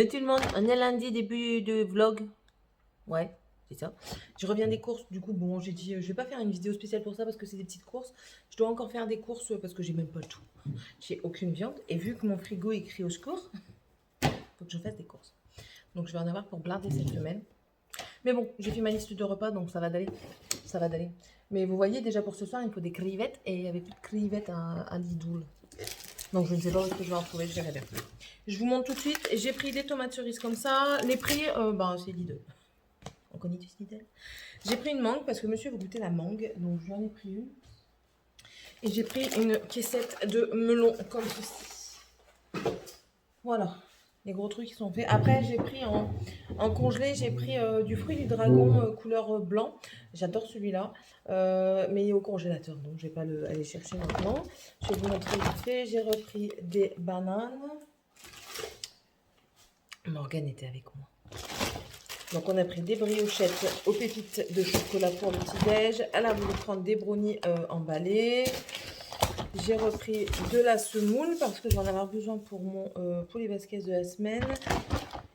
Salut tout le monde, on est lundi, début de vlog. Ouais, c'est ça. Je reviens des courses, du coup, bon, j'ai dit, je vais pas faire une vidéo spéciale pour ça parce que c'est des petites courses. Je dois encore faire des courses parce que j'ai même pas tout. J'ai aucune viande et vu que mon frigo est écrit au secours, faut que je fasse des courses. Donc je vais en avoir pour blinder cette semaine. Mais bon, j'ai fait ma liste de repas donc ça va d'aller. Ça va d'aller. Mais vous voyez, déjà pour ce soir, il me faut des crevettes et il n'y avait plus de crevettes à Lidl. Donc je ne sais pas où est-ce que je vais en trouver, je verrai bien. Je vous montre tout de suite. J'ai pris des tomates cerises comme ça. Les prix, c'est Lidl. On connaît tous Lidl. J'ai pris une mangue parce que monsieur veut goûter la mangue. Donc je lui en ai pris une. Et j'ai pris une caissette de melon comme ceci. Voilà. Les gros trucs qui sont faits. Après, j'ai pris en congelé, j'ai pris du fruit du dragon couleur blanc. J'adore celui-là. Mais il est au congélateur, donc je ne vais pas aller chercher maintenant. Je vais vous montrer vite fait. J'ai repris des bananes. Morgane était avec moi. Donc on a pris des briochettes aux pépites de chocolat pour le petit-déj. Elle a voulu prendre des brownies emballés. J'ai repris de la semoule parce que j'en avais besoin pour les baskets de la semaine.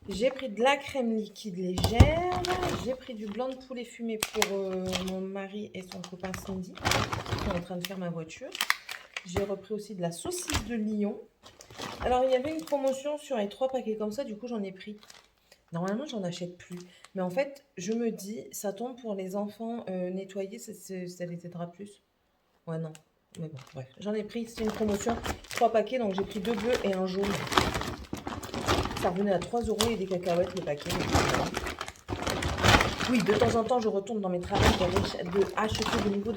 J'ai pris de la crème liquide légère. J'ai pris du blanc de poulet fumé pour mon mari et son copain Cindy qui sont en train de faire ma voiture. J'ai repris aussi de la saucisse de Lyon. Alors il y avait une promotion sur les 3 paquets comme ça, du coup j'en ai pris. Normalement, j'en achète plus. Mais en fait, je me dis, ça tombe pour les enfants nettoyer, ça les aidera plus. Ouais, non. Mais bon, bref. J'en ai pris, c'est une promotion. 3 paquets, donc j'ai pris 2 bleus et un jaune. Ça revenait à 3 € et des cacahuètes le paquet. Oui, de temps en temps, je retourne dans mes travaux de acheter de nouveau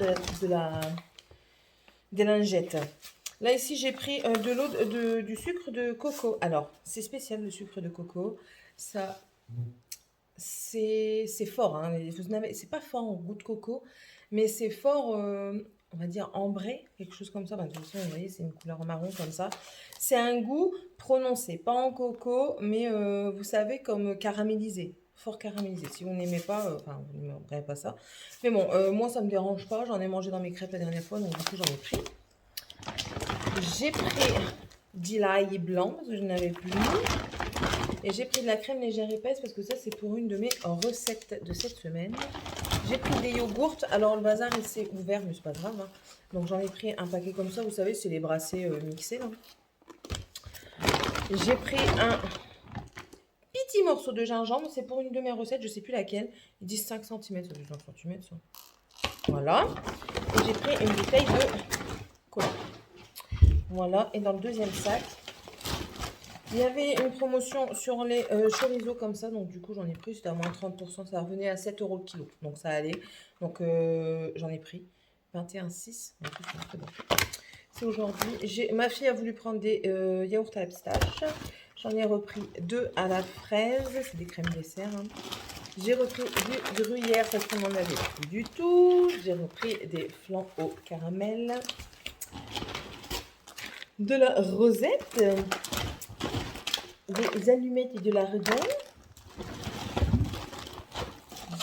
des lingettes. Là, ici, j'ai pris du sucre de coco. Alors, c'est spécial le sucre de coco. Ça, c'est fort, hein. C'est pas fort en goût de coco, mais c'est fort, on va dire ambré, quelque chose comme ça. De toute façon, vous voyez, c'est une couleur marron comme ça. C'est un goût prononcé, pas en coco, mais vous savez, comme caramélisé, fort caramélisé. Si vous n'aimez pas, vous n'aimerez pas ça. Mais bon, moi, ça me dérange pas. J'en ai mangé dans mes crêpes la dernière fois, donc du coup, j'en ai pris. J'ai pris de l'ail blanc parce que je n'avais plus. Et j'ai pris de la crème légère épaisse parce que ça, c'est pour une de mes recettes de cette semaine. J'ai pris des yogourts. Alors, le bazar, il s'est ouvert, mais c'est pas grave, hein. Donc, j'en ai pris un paquet comme ça. Vous savez, c'est les brassés mixés, là. J'ai pris un petit morceau de gingembre. C'est pour une de mes recettes, je sais plus laquelle. Ils disent 5 cm, ça fait 5 cm, ça. Voilà. Et j'ai pris une bouteille de cola. Voilà. Et dans le deuxième sac, il y avait une promotion sur les chorizo comme ça, donc du coup j'en ai pris, c'était à moins 30%, ça revenait à 7 € le kilo, donc ça allait. Donc j'en ai pris 21,6. En plus, c'est bon. C'est aujourd'hui. Ma fille a voulu prendre des yaourts à la pistache. J'en ai repris 2 à la fraise, c'est des crèmes dessert, hein. J'ai repris du gruyère parce qu'on n'en avait plus du tout. J'ai repris des flancs au caramel, de la rosette, des allumettes et de la redon.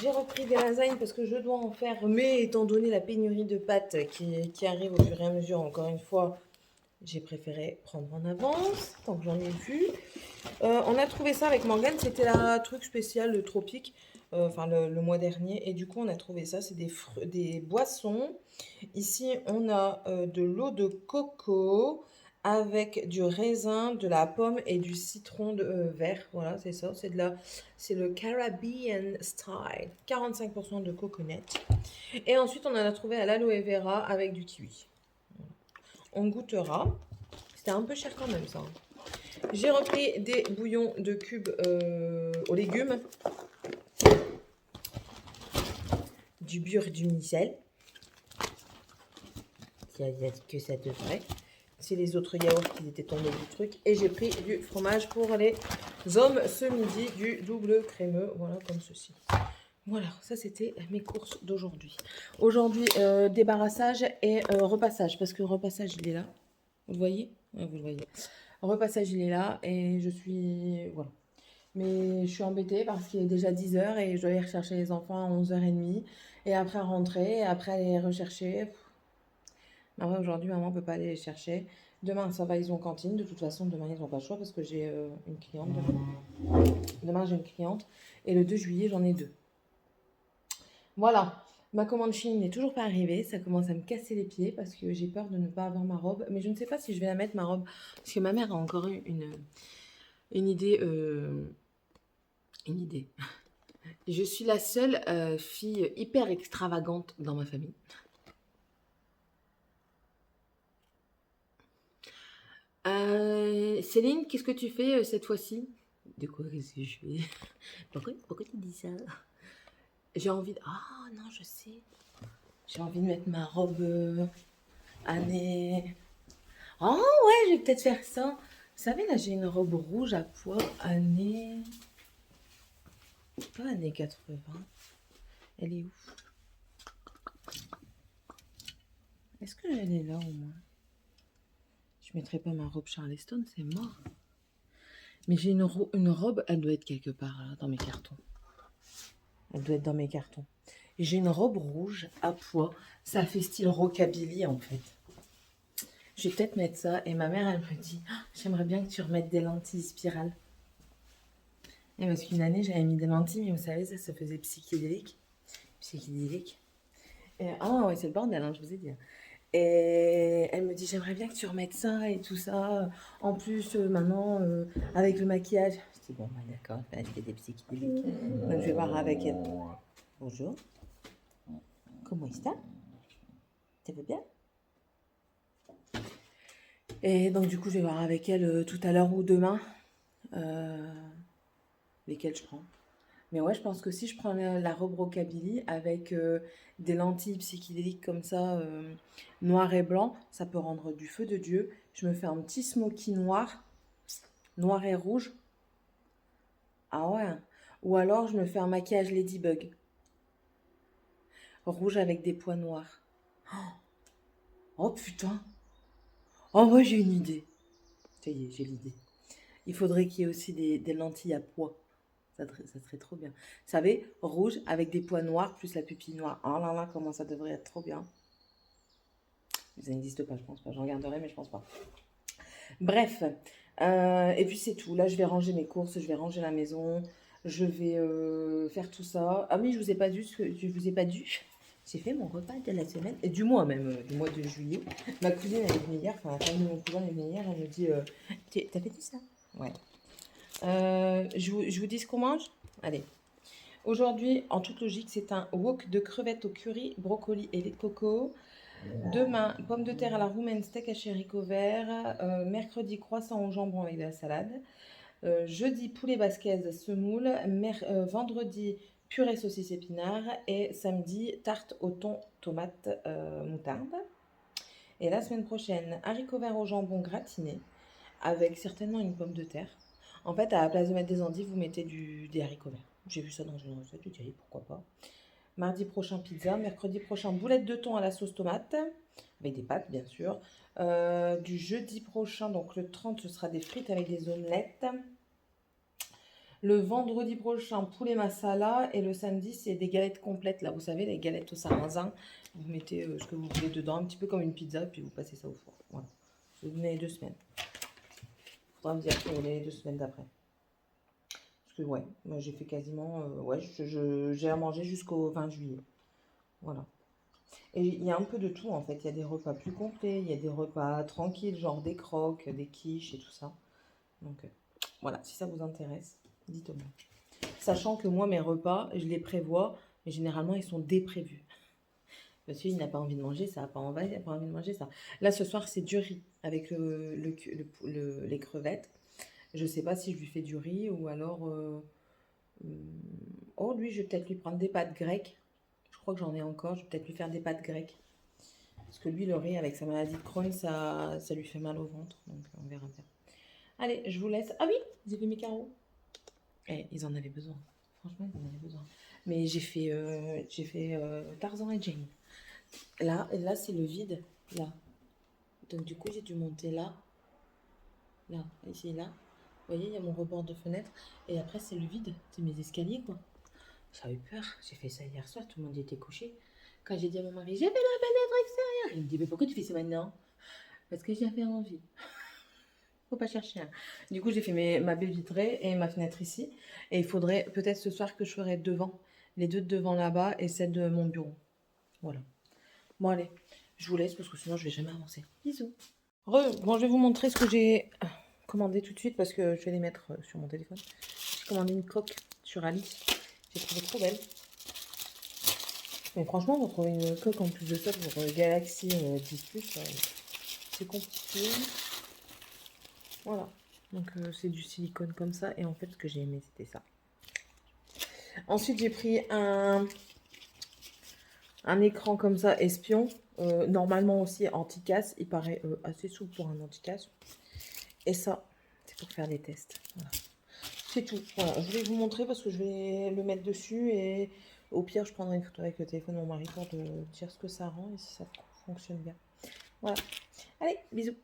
J'ai repris des lasagnes parce que je dois en faire, mais étant donné la pénurie de pâtes qui arrive au fur et à mesure, encore une fois, j'ai préféré prendre en avance, tant que j'en ai vu. On a trouvé ça avec Morgane, c'était la truc spécial, le tropique, le mois dernier, et du coup on a trouvé ça, c'est des boissons. Ici on a de l'eau de coco, avec du raisin, de la pomme et du citron vert. Voilà, c'est ça. C'est le Caribbean Style. 45% de coconut. Et ensuite, on en a trouvé à l'aloe vera avec du kiwi. On goûtera. C'était un peu cher quand même, ça. J'ai repris des bouillons de cubes aux légumes. Du beurre et du micelle. Il y a que ça devrait. C'est les autres yaourts qui étaient tombés du truc. Et j'ai pris du fromage pour les hommes ce midi, du double crémeux. Voilà, comme ceci. Voilà, ça c'était mes courses d'aujourd'hui. Aujourd'hui, débarrassage et repassage. Parce que le repassage, il est là. Vous le voyez? Ouais, vous le voyez. Le repassage, il est là. Et je suis... Voilà. Mais je suis embêtée parce qu'il est déjà 10 h et je dois aller rechercher les enfants à 11 h 30. Et après rentrer, et après aller les rechercher. Bah ouais, aujourd'hui, maman ne peut pas aller les chercher. Demain, ça va, ils ont cantine. De toute façon, demain, ils n'ont pas le choix parce que j'ai une cliente demain. Demain, j'ai une cliente. Et le 2 juillet, j'en ai deux. Voilà. Ma commande Chine n'est toujours pas arrivée. Ça commence à me casser les pieds parce que j'ai peur de ne pas avoir ma robe. Mais je ne sais pas si je vais la mettre, ma robe. Parce que ma mère a encore eu une idée. Une idée. Je suis la seule fille hyper extravagante dans ma famille. Céline, qu'est-ce que tu fais cette fois-ci? De quoi qu'est-ce que je fais? Pourquoi tu dis ça? J'ai envie de... Ah non, je sais. J'ai envie de mettre ma robe année... Oh ouais, je vais peut-être faire ça. Vous savez, là, j'ai une robe rouge à pois année... Pas année 80. Elle est où? Est-ce qu'elle est là au moins? Je mettrai pas ma robe Charleston, c'est mort. Mais j'ai une robe, elle doit être quelque part là, dans mes cartons. Elle doit être dans mes cartons. Et j'ai une robe rouge à pois. Ça fait style rockabilly en fait. Je vais peut-être mettre ça. Et ma mère, elle me dit, ah, j'aimerais bien que tu remettes des lentilles spirales. Et parce qu'une année, j'avais mis des lentilles, mais vous savez, ça faisait psychédélique. Psychédélique. Et, ah ouais, c'est le bordel, hein, je vous ai dit. Et elle me dit, j'aimerais bien que tu remettes ça et tout ça. En plus, maintenant, avec le maquillage. Je dis, bon, bah, d'accord, je vais acheter des psychédéliques. Donc, je vais voir avec elle. Bonjour. Comment est-ce que ça va bien? Et donc, du coup, je vais voir avec elle tout à l'heure ou demain lesquelles je prends. Mais ouais, je pense que si je prends la robe rockabilly avec des lentilles psychédéliques comme ça, noir et blanc, ça peut rendre du feu de Dieu. Je me fais un petit smoky noir, noir et rouge. Ah ouais. Ou alors, je me fais un maquillage ladybug. Rouge avec des pois noirs. Oh putain. Oh ouais, j'ai une idée. Ça y est, j'ai l'idée. Il faudrait qu'il y ait aussi des lentilles à pois. Ça serait trop bien. Vous savez, rouge avec des pois noirs plus la pupille noire. Oh là là, comment ça devrait être trop bien. Ça n'existe pas, je pense pas. J'en regarderai, mais je pense pas. Bref. Et puis c'est tout. Là, je vais ranger mes courses, je vais ranger la maison. Je vais faire tout ça. Ah oui, je vous ai pas dit. Je vous ai pas dit. J'ai fait mon repas de la semaine, et du mois même, du mois de juillet. Ma cousine, elle est venue hier, enfin la famille de mon cousin est venue hier, elle me dit t'as fait tout ça? Ouais. Je vous dis ce qu'on mange? Allez. Aujourd'hui, en toute logique, c'est un wok de crevettes au curry, brocoli et lait de coco. Demain, pommes de terre à la roumaine, steak haché haricots verts. Mercredi, croissant au jambon avec de la salade. Jeudi, poulet basquaise semoule. Vendredi, purée saucisse épinards. Et samedi, tarte au thon, tomate, moutarde. Et la semaine prochaine, haricots verts au jambon gratiné avec certainement une pomme de terre. En fait, à la place de mettre des endives, vous mettez des haricots verts. J'ai vu ça dans une recette, j'ai dit pourquoi pas. Mardi prochain, pizza. Mercredi prochain, boulettes de thon à la sauce tomate. Avec des pâtes, bien sûr. Du jeudi prochain, donc le 30, ce sera des frites avec des omelettes. Le vendredi prochain, poulet masala. Et le samedi, c'est des galettes complètes. Là, vous savez, les galettes au sarrasin. Vous mettez ce que vous voulez dedans, un petit peu comme une pizza. Puis vous passez ça au four. Voilà. Je vais vous donner 2 semaines. Faudra me dire pour les 2 semaines d'après. Parce que ouais, moi j'ai fait quasiment... ouais, j'ai à manger jusqu'au 20 juillet. Voilà. Et il y a un peu de tout en fait. Il y a des repas plus complets, il y a des repas tranquilles, genre des croques, des quiches et tout ça. Donc voilà, si ça vous intéresse, dites-moi. Sachant que moi, mes repas, je les prévois, mais généralement ils sont déprévus. Monsieur, il n'a pas envie de manger ça, pas envie de manger ça. Là, ce soir, c'est du riz avec les crevettes. Je sais pas si je lui fais du riz ou alors... oh, lui, je vais peut-être lui prendre des pâtes grecques. Je crois que j'en ai encore. Je vais peut-être lui faire des pâtes grecques. Parce que lui, le riz, avec sa maladie de Crohn, ça lui fait mal au ventre. Donc, on verra bien. Allez, je vous laisse. Ah oui, j'ai fait mes carreaux. Eh, ils en avaient besoin. Franchement, ils en avaient besoin. Mais j'ai fait Tarzan et Jane. Là c'est le vide. Là. Donc, du coup, j'ai dû monter là. Là, ici, là. Vous voyez, il y a mon rebord de fenêtre. Et après, c'est le vide. C'est mes escaliers, quoi. J'avais peur. J'ai fait ça hier soir. Tout le monde était couché. Quand j'ai dit à mon mari, j'ai fait la fenêtre extérieure. Il me dit, mais pourquoi tu fais ça maintenant? Parce que j'avais envie. Faut pas chercher. Hein. Du coup, j'ai fait ma baie vitrée et ma fenêtre ici. Et il faudrait peut-être ce soir que je ferai devant. Les deux de devant là-bas et celle de mon bureau. Voilà. Bon, allez. Je vous laisse parce que sinon, je vais jamais avancer. Bisous. Bon, je vais vous montrer ce que j'ai commandé tout de suite parce que je vais les mettre sur mon téléphone. J'ai commandé une coque sur Alice. J'ai trouvé trop belle. Mais franchement, vous trouvez une coque en plus de ça pour Galaxy 10 Plus, c'est compliqué. Voilà. Donc c'est du silicone comme ça. Et en fait, ce que j'ai aimé, c'était ça. Ensuite, j'ai pris un écran comme ça, espion. Normalement aussi anti-casse. Il paraît assez souple pour un anti-casse. Et ça, c'est pour faire des tests. Voilà. C'est tout. Voilà, je voulais vous montrer parce que je vais le mettre dessus. Et au pire, je prendrai une photo avec le téléphone de mon mari pour dire ce que ça rend et si ça fonctionne bien. Voilà. Allez, bisous.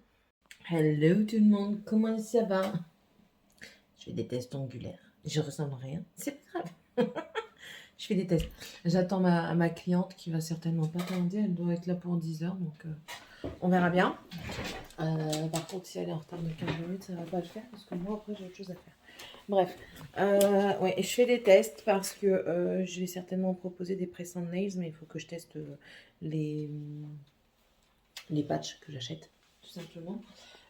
Hello tout le monde, comment ça va? Je fais des tests angulaires. Je ressemble à rien. C'est pas grave. Je fais des tests. J'attends ma cliente qui va certainement pas tarder. Elle doit être là pour 10 h, donc on verra bien. Par contre, si elle est en retard de 15 minutes, ça va pas le faire parce que moi, après, j'ai autre chose à faire. Bref, ouais, je fais des tests parce que je vais certainement proposer des pressants de nails, mais il faut que je teste les patchs que j'achète, tout simplement.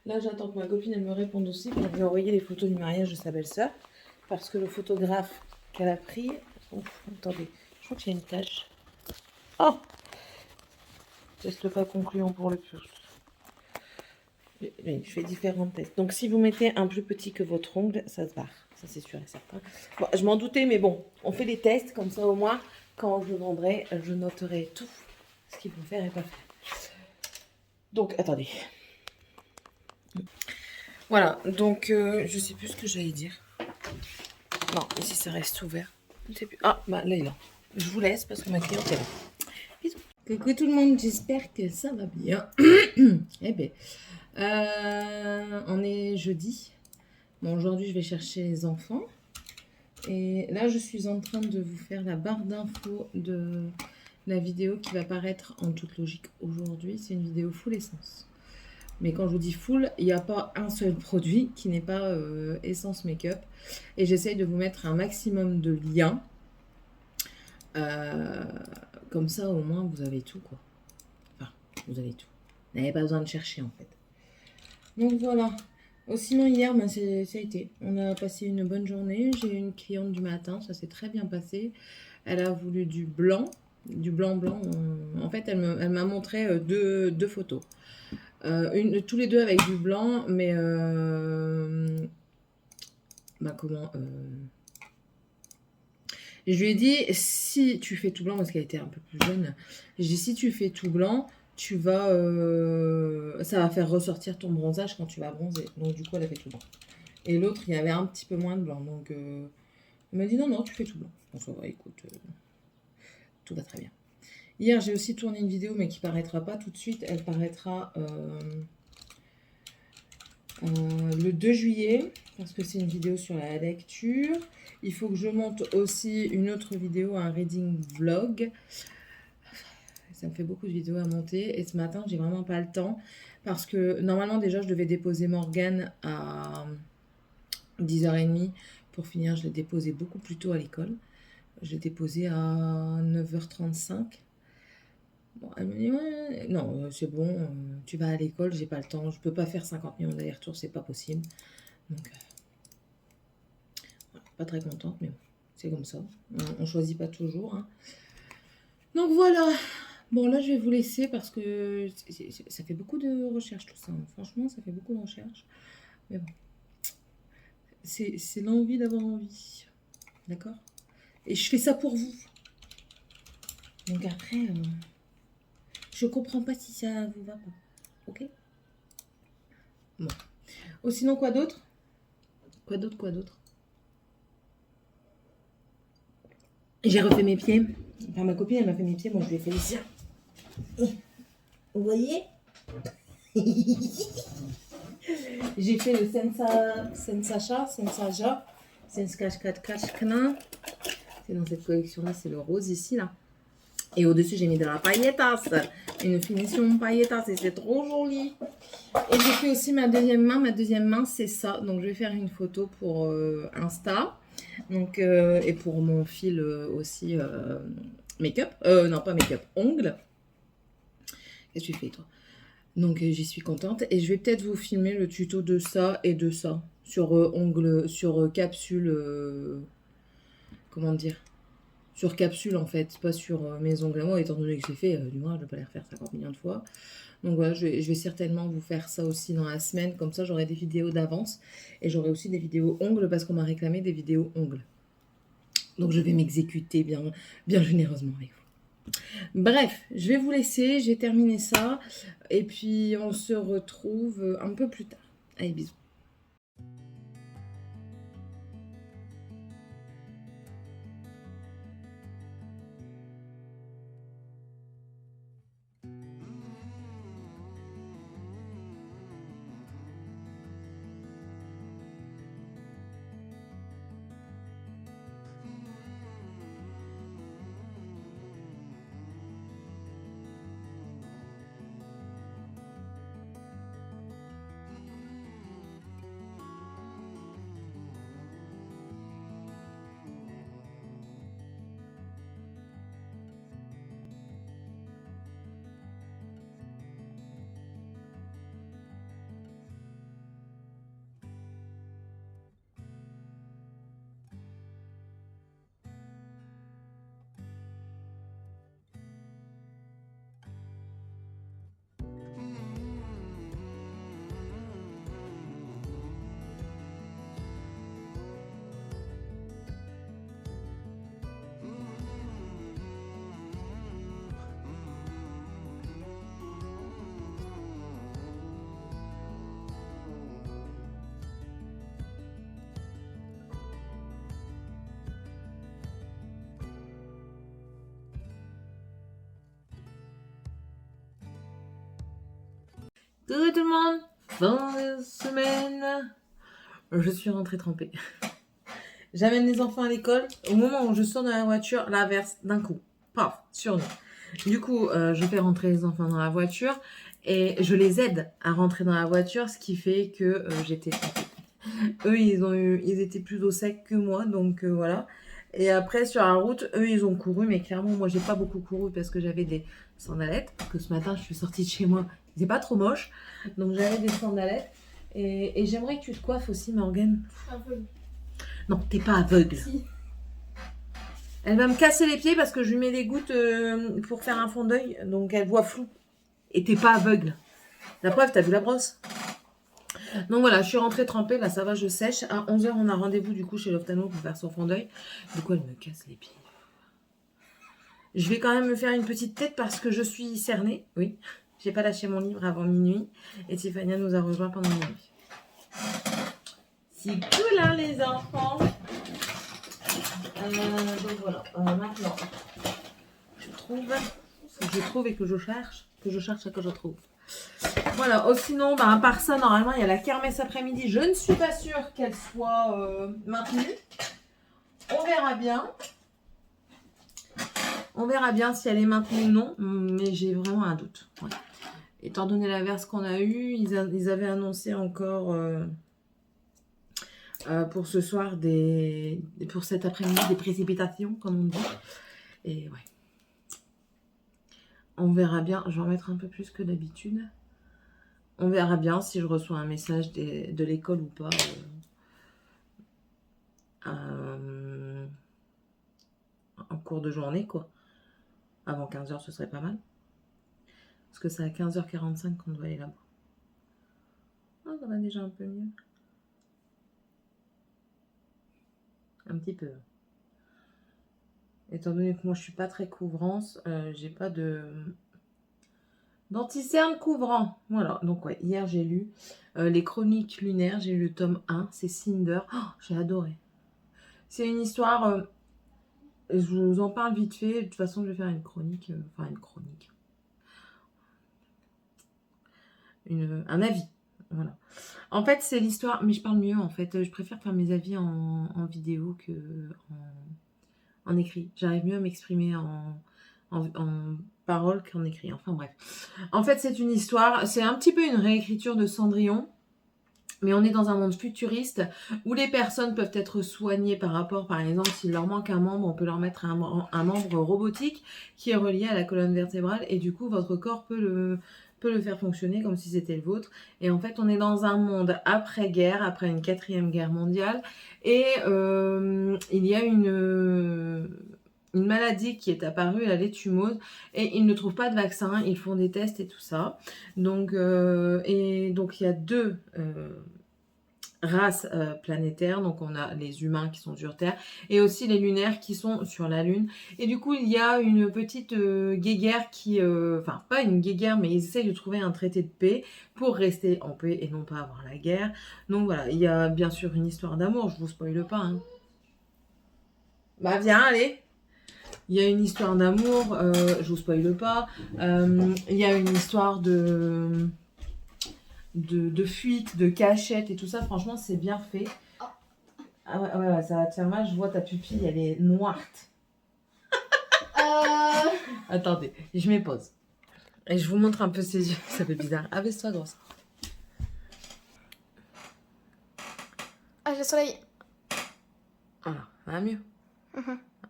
Là, j'attends que ma copine elle me réponde aussi pour lui envoyer les photos du mariage de sa belle-sœur. Parce que le photographe qu'elle a pris... Ouf, attendez, je crois qu'il y a une tache. Oh! Test pas concluant pour le plus. Je fais différents tests. Donc, si vous mettez un plus petit que votre ongle, ça se barre. Ça, c'est sûr et certain. Bon, je m'en doutais, mais bon, on fait des tests. Comme ça, au moins, quand je vendrai, je noterai tout ce qu'il faut faire et pas faire. Donc, attendez. Voilà, donc je sais plus ce que j'allais dire. Non, ici ça reste ouvert. Ah, bah là il est là. Je vous laisse parce que ma cliente est là. Bisous. Coucou tout le monde, j'espère que ça va bien. Eh bien, on est jeudi. Bon, aujourd'hui je vais chercher les enfants. Et là je suis en train de vous faire la barre d'infos de la vidéo qui va paraître en toute logique aujourd'hui. C'est une vidéo full essence. Mais quand je vous dis full, il n'y a pas un seul produit qui n'est pas essence make-up. Et j'essaye de vous mettre un maximum de liens. Comme ça, au moins, vous avez tout, quoi. Enfin, vous avez tout. Vous n'avez pas besoin de chercher, en fait. Donc, voilà. Sinon, hier, ben, ça a été. On a passé une bonne journée. J'ai eu une cliente du matin. Ça s'est très bien passé. Elle a voulu du blanc. Du blanc. En fait, elle m'a montré deux photos. Tous les deux avec du blanc, mais je lui ai dit, si tu fais tout blanc, parce qu'elle était un peu plus jeune, je lui ai dit, si tu fais tout blanc, tu vas, ça va faire ressortir ton bronzage quand tu vas bronzer. Donc du coup, elle a fait tout blanc. Et l'autre, il y avait un petit peu moins de blanc. Donc elle m'a dit, non, tu fais tout blanc. Bon, ça va, écoute, tout va très bien. Hier, j'ai aussi tourné une vidéo, mais qui paraîtra pas tout de suite. Elle paraîtra le 2 juillet, parce que c'est une vidéo sur la lecture. Il faut que je monte aussi une autre vidéo, un reading vlog. Ça me fait beaucoup de vidéos à monter. Et ce matin, j'ai vraiment pas le temps. Parce que normalement, déjà, je devais déposer Morgane à 10h30. Pour finir, je l'ai déposé beaucoup plus tôt à l'école. Je l'ai déposé à 9h35. Bon, elle me dit, ouais, non, c'est bon, tu vas à l'école, j'ai pas le temps, je peux pas faire 50 millions d'allers-retours, c'est pas possible. Donc, voilà, pas très contente, mais bon, c'est comme ça. On choisit pas toujours. Hein. Donc voilà. Bon, là, je vais vous laisser parce que ça fait beaucoup de recherches, tout ça. Hein. Franchement, ça fait beaucoup de recherches. Mais bon, c'est l'envie d'avoir envie. D'accord? Et je fais ça pour vous. Donc après... je comprends pas si ça vous va pas. Ok? Bon. Oh, sinon, quoi d'autre? Quoi d'autre? J'ai refait mes pieds. Enfin, ma copine, elle m'a fait mes pieds. Moi, je lui ai fait les siens. Vous voyez? J'ai fait le Sensaja. C'est dans cette collection-là. C'est le rose ici, là. Et au-dessus, j'ai mis de la pailletasse. Une finition pailletasse et c'est trop joli. Et j'ai fait aussi ma deuxième main. Ma deuxième main, c'est ça. Donc, je vais faire une photo pour Insta. Donc, et pour mon fil aussi make-up. Non, pas make-up, ongles. Qu'est-ce que tu fais, toi? Donc, j'y suis contente. Et je vais peut-être vous filmer le tuto de ça et de ça. Sur ongles, sur capsule. Comment dire? Sur capsule en fait, pas sur mes ongles à moi, étant donné que j'ai fait, du moins je vais pas les refaire 50 millions de fois. Donc voilà, je vais certainement vous faire ça aussi dans la semaine, comme ça j'aurai des vidéos d'avance. Et j'aurai aussi des vidéos ongles parce qu'on m'a réclamé des vidéos ongles. Donc je vais m'exécuter bien généreusement avec vous. Bref, je vais vous laisser, j'ai terminé ça. Et puis on se retrouve un peu plus tard. Allez, bisous. Coucou tout le monde, fin de semaine, je suis rentrée trempée. J'amène les enfants à l'école, au moment où je sors de la voiture, la verse d'un coup, paf, sur nous. Du coup, je fais rentrer les enfants dans la voiture et je les aide à rentrer dans la voiture, ce qui fait que j'étais trempée. Eux, ils étaient plus au sec que moi, donc voilà. Et après, sur la route, eux, ils ont couru, mais clairement, moi, j'ai pas beaucoup couru parce que j'avais des sandalettes. Parce que ce matin, je suis sortie de chez moi, c'est pas trop moche, donc j'avais des sandalettes. Et j'aimerais que tu te coiffes aussi, Morgane. Aveugle. Non, t'es pas aveugle. Si. Elle va me casser les pieds parce que je lui mets des gouttes pour faire un fond d'œil, donc elle voit flou. Et t'es pas aveugle. La preuve, t'as vu la brosse? Donc voilà, je suis rentrée trempée, là ça va, je sèche. À 11h, on a rendez-vous du coup chez l'ophtalmo pour faire son fond d'œil. Du coup, elle me casse les pieds. Je vais quand même me faire une petite tête parce que je suis cernée. Oui, j'ai pas lâché mon livre avant minuit. Et Tiffania nous a rejoint pendant minuit. C'est cool hein les enfants. Donc voilà, maintenant, je trouve et que je cherche et que je trouve. Voilà, sinon, à part ça, normalement, il y a la kermesse après-midi. Je ne suis pas sûre qu'elle soit maintenue. On verra bien. On verra bien si elle est maintenue ou non, mais j'ai vraiment un doute. Ouais. Étant donné l'averse qu'on a eue, ils avaient annoncé encore pour ce soir, pour cet après-midi, des précipitations, comme on dit. Et ouais. On verra bien. Je vais en mettre un peu plus que d'habitude. On verra bien si je reçois un message de l'école ou pas. En cours de journée, quoi. Avant 15h, ce serait pas mal. Parce que c'est à 15h45 qu'on doit aller là-bas. Oh, ça va déjà un peu mieux. Un petit peu. Étant donné que moi, je suis pas très couvrance, j'ai pas d'anticerne couvrant. Voilà, donc ouais, hier j'ai lu les chroniques lunaires, j'ai lu le tome 1, c'est Cinder. Oh, j'ai adoré. C'est une histoire, je vous en parle vite fait, de toute façon je vais faire une chronique, un avis, voilà. En fait c'est l'histoire, mais je parle mieux en fait, je préfère faire mes avis en vidéo que en écrit. J'arrive mieux à m'exprimer en parole qu'en écrit. Enfin bref. En fait, c'est une histoire, c'est un petit peu une réécriture de Cendrillon. Mais on est dans un monde futuriste où les personnes peuvent être soignées par rapport, par exemple, s'il leur manque un membre, on peut leur mettre un membre robotique qui est relié à la colonne vertébrale et du coup, votre corps peut le faire fonctionner comme si c'était le vôtre. Et en fait, on est dans un monde après-guerre, après une 4e guerre mondiale et il y a une maladie qui est apparue, la létumose, et ils ne trouvent pas de vaccin, ils font des tests et tout ça. Donc, il y a 2 races planétaires, donc on a les humains qui sont sur Terre, et aussi les lunaires qui sont sur la Lune. Et du coup, il y a une petite guéguerre qui... Enfin, pas une guéguerre, mais ils essayent de trouver un traité de paix pour rester en paix et non pas avoir la guerre. Donc voilà, il y a bien sûr une histoire d'amour, je vous spoile pas. Hein. Bah viens, allez. Il y a une histoire d'amour, je vous spoile pas. Il y a une histoire de fuite, de cachette et tout ça. Franchement, c'est bien fait. Ah ouais, ça va te faire mal. Je vois ta pupille, elle est noire. Attendez, je mets pause. Et je vous montre un peu ses yeux. Ça fait bizarre. Abaisse-toi, grosse. Ah, j'ai le soleil. Voilà, ça va mieux.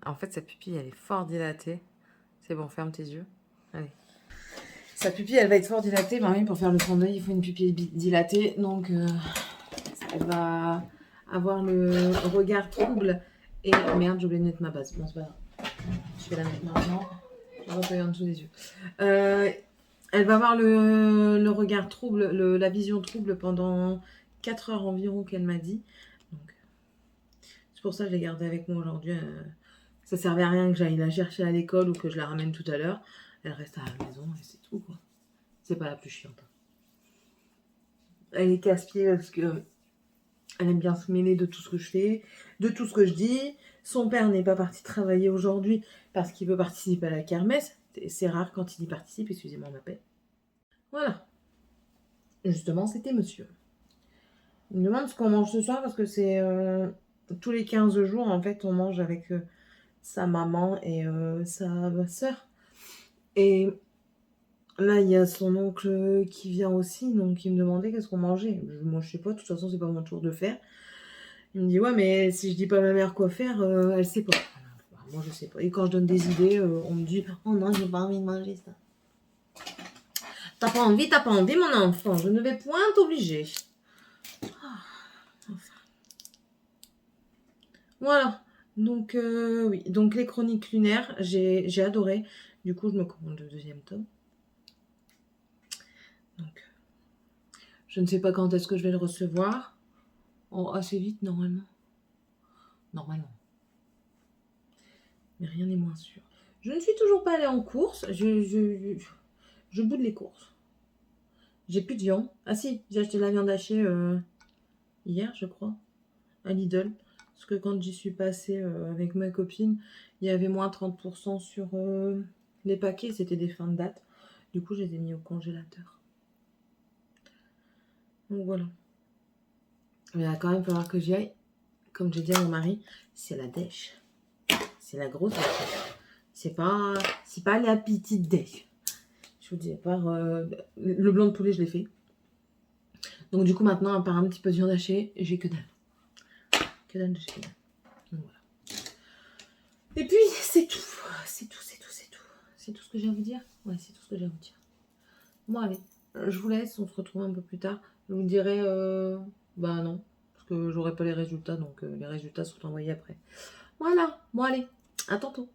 En fait, sa pupille, elle est fort dilatée. C'est bon, ferme tes yeux. Allez. Sa pupille, elle va être fort dilatée. Ben oui, pour faire le fond d'œil, il faut une pupille dilatée. Donc, elle va avoir le regard trouble. Et merde, j'ai oublié de mettre ma base. Bon, c'est pas grave. Je vais la mettre maintenant. Je vais recueillir en dessous des yeux. Elle va avoir le regard trouble, la vision trouble pendant 4 heures environ qu'elle m'a dit. Donc, c'est pour ça que je l'ai gardée avec moi aujourd'hui. Ça servait à rien que j'aille la chercher à l'école ou que je la ramène tout à l'heure. Elle reste à la maison et c'est tout, quoi. C'est pas la plus chiante. Elle est casse-pied parce que elle aime bien se mêler de tout ce que je fais, de tout ce que je dis. Son père n'est pas parti travailler aujourd'hui parce qu'il veut participer à la kermesse. C'est rare quand il y participe, excusez-moi ma paix. Voilà. Justement, c'était monsieur. Il me demande ce qu'on mange ce soir parce que c'est tous les 15 jours, en fait, on mange avec sa maman et sa soeur. Et là, il y a son oncle qui vient aussi, donc il me demandait qu'est-ce qu'on mangeait. Moi, je sais pas, de toute façon, c'est pas mon tour de faire. Il me dit, ouais, mais si je dis pas à ma mère quoi faire, elle sait pas. Moi, je sais pas. Et quand je donne des idées, on me dit, oh non, j'ai pas envie de manger ça. T'as pas envie, mon enfant. Je ne vais point t'obliger. Enfin. Voilà. Donc, oui. Donc, les chroniques lunaires, j'ai adoré. Du coup, je me commande le 2e tome. Donc, je ne sais pas quand est-ce que je vais le recevoir. Oh, assez vite, normalement. Normalement. Mais rien n'est moins sûr. Je ne suis toujours pas allée en course. Je boude les courses. J'ai plus de viande. Ah si, j'ai acheté de la viande hachée hier, je crois, à Lidl. Parce que quand j'y suis passée avec ma copine, il y avait moins 30% sur les paquets. C'était des fins de date. Du coup, je les ai mis au congélateur. Donc voilà. Mais il va quand même falloir que j'y aille. Comme j'ai dit à mon mari, c'est la dèche. C'est la grosse dèche. C'est pas la petite dèche. Je vous dis, à part le blanc de poulet, je l'ai fait. Donc du coup, maintenant, à part un petit peu de viande hachée, j'ai que dalle. Que dalle de chez que dalle. Donc voilà. Et puis, c'est tout. C'est tout. C'est tout ce que j'ai à vous dire. Ouais, c'est tout ce que j'ai à vous dire. Bon, allez. Je vous laisse. On se retrouve un peu plus tard. Je vous dirai... bah non. Parce que j'aurai pas les résultats. Donc les résultats sont envoyés après. Voilà. Bon, allez. À tantôt.